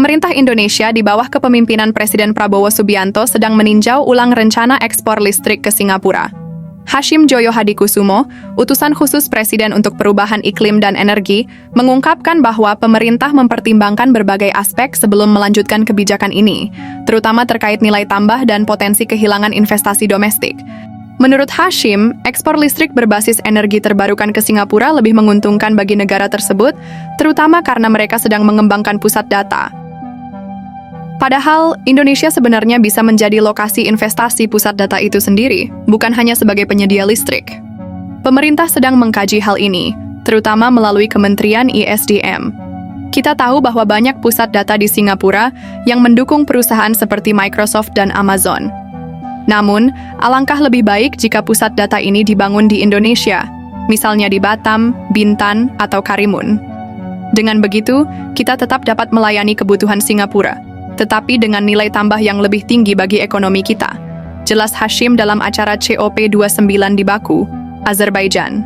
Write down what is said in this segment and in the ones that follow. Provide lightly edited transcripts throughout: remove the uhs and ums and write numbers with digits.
Pemerintah Indonesia di bawah kepemimpinan Presiden Prabowo Subianto sedang meninjau ulang rencana ekspor listrik ke Singapura. Hashim Joyo Hadikusumo, utusan khusus Presiden untuk Perubahan Iklim dan Energi, mengungkapkan bahwa pemerintah mempertimbangkan berbagai aspek sebelum melanjutkan kebijakan ini, terutama terkait nilai tambah dan potensi kehilangan investasi domestik. Menurut Hashim, ekspor listrik berbasis energi terbarukan ke Singapura lebih menguntungkan bagi negara tersebut, terutama karena mereka sedang mengembangkan pusat data. Padahal, Indonesia sebenarnya bisa menjadi lokasi investasi pusat data itu sendiri, bukan hanya sebagai penyedia listrik. Pemerintah sedang mengkaji hal ini, terutama melalui Kementerian ISDM. Kita tahu bahwa banyak pusat data di Singapura yang mendukung perusahaan seperti Microsoft dan Amazon. Namun, alangkah lebih baik jika pusat data ini dibangun di Indonesia, misalnya di Batam, Bintan, atau Karimun. Dengan begitu, kita tetap dapat melayani kebutuhan Singapura, tetapi dengan nilai tambah yang lebih tinggi bagi ekonomi kita. Jelas Hashim dalam acara COP29 di Baku, Azerbaijan.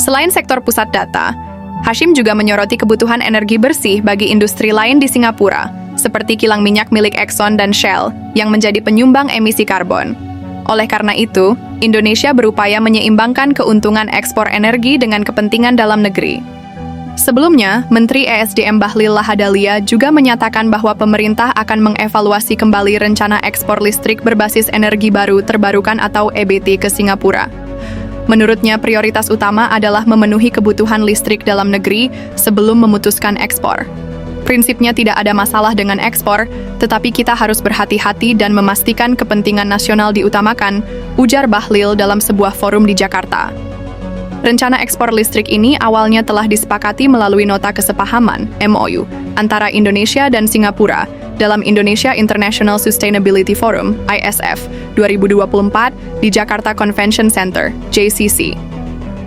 Selain sektor pusat data, Hashim juga menyoroti kebutuhan energi bersih bagi industri lain di Singapura, seperti kilang minyak milik Exxon dan Shell, yang menjadi penyumbang emisi karbon. Oleh karena itu, Indonesia berupaya menyeimbangkan keuntungan ekspor energi dengan kepentingan dalam negeri. Sebelumnya, Menteri ESDM Bahlil Lahadalia juga menyatakan bahwa pemerintah akan mengevaluasi kembali rencana ekspor listrik berbasis energi baru terbarukan atau EBT ke Singapura. Menurutnya, prioritas utama adalah memenuhi kebutuhan listrik dalam negeri sebelum memutuskan ekspor. Prinsipnya tidak ada masalah dengan ekspor, tetapi kita harus berhati-hati dan memastikan kepentingan nasional diutamakan, ujar Bahlil dalam sebuah forum di Jakarta. Rencana ekspor listrik ini awalnya telah disepakati melalui nota kesepahaman (MOU) antara Indonesia dan Singapura dalam Indonesia International Sustainability Forum (ISF) 2024 di Jakarta Convention Center (JCC).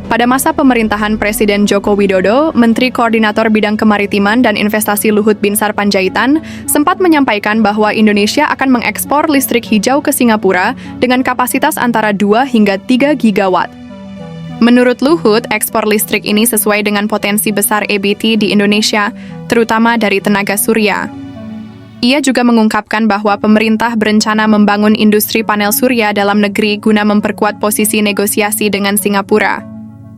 Pada masa pemerintahan Presiden Joko Widodo, Menteri Koordinator Bidang Kemaritiman dan Investasi Luhut Binsar Panjaitan sempat menyampaikan bahwa Indonesia akan mengekspor listrik hijau ke Singapura dengan kapasitas antara 2 hingga 3 gigawatt. Menurut Luhut, ekspor listrik ini sesuai dengan potensi besar EBT di Indonesia, terutama dari tenaga surya. Ia juga mengungkapkan bahwa pemerintah berencana membangun industri panel surya dalam negeri guna memperkuat posisi negosiasi dengan Singapura.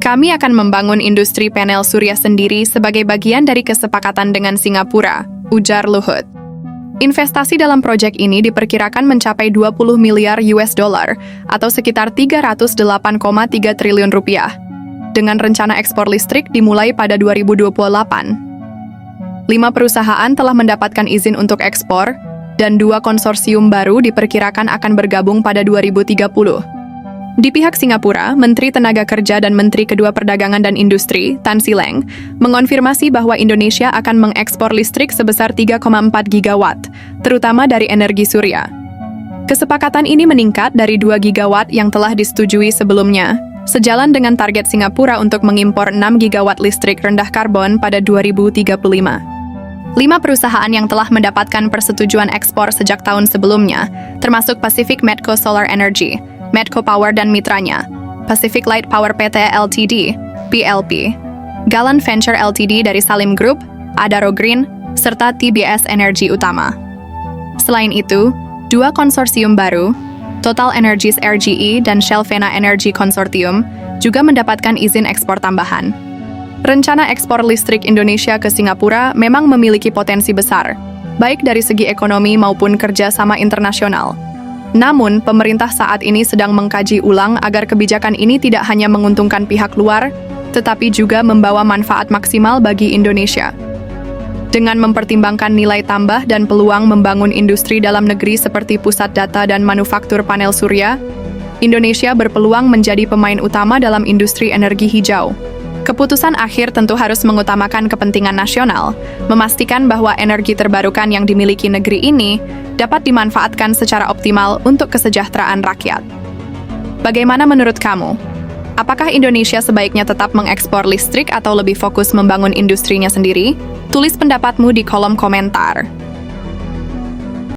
Kami akan membangun industri panel surya sendiri sebagai bagian dari kesepakatan dengan Singapura, ujar Luhut. Investasi dalam proyek ini diperkirakan mencapai 20 miliar US dollar atau sekitar 308,3 triliun rupiah. Dengan rencana ekspor listrik dimulai pada 2028. 5 perusahaan telah mendapatkan izin untuk ekspor dan 2 konsorsium baru diperkirakan akan bergabung pada 2030. Di pihak Singapura, Menteri Tenaga Kerja dan Menteri Kedua Perdagangan dan Industri, Tan Sri Leng, mengonfirmasi bahwa Indonesia akan mengekspor listrik sebesar 3,4 gigawatt, terutama dari energi surya. Kesepakatan ini meningkat dari 2 gigawatt yang telah disetujui sebelumnya, sejalan dengan target Singapura untuk mengimpor 6 gigawatt listrik rendah karbon pada 2035. 5 perusahaan yang telah mendapatkan persetujuan ekspor sejak tahun sebelumnya, termasuk Pacific Medco Solar Energy, Medco Power dan mitranya, Pacific Light Power PT Ltd, PLP, Galan Venture Ltd dari Salim Group, Adaro Green, serta TBS Energy Utama. Selain itu, 2 konsorsium baru, Total Energies RGE dan Shell Vena Energy Consortium, juga mendapatkan izin ekspor tambahan. Rencana ekspor listrik Indonesia ke Singapura memang memiliki potensi besar, baik dari segi ekonomi maupun kerjasama internasional. Namun, pemerintah saat ini sedang mengkaji ulang agar kebijakan ini tidak hanya menguntungkan pihak luar, tetapi juga membawa manfaat maksimal bagi Indonesia. Dengan mempertimbangkan nilai tambah dan peluang membangun industri dalam negeri seperti pusat data dan manufaktur panel surya, Indonesia berpeluang menjadi pemain utama dalam industri energi hijau. Keputusan akhir tentu harus mengutamakan kepentingan nasional, memastikan bahwa energi terbarukan yang dimiliki negeri ini dapat dimanfaatkan secara optimal untuk kesejahteraan rakyat. Bagaimana menurut kamu? Apakah Indonesia sebaiknya tetap mengekspor listrik atau lebih fokus membangun industrinya sendiri? Tulis pendapatmu di kolom komentar.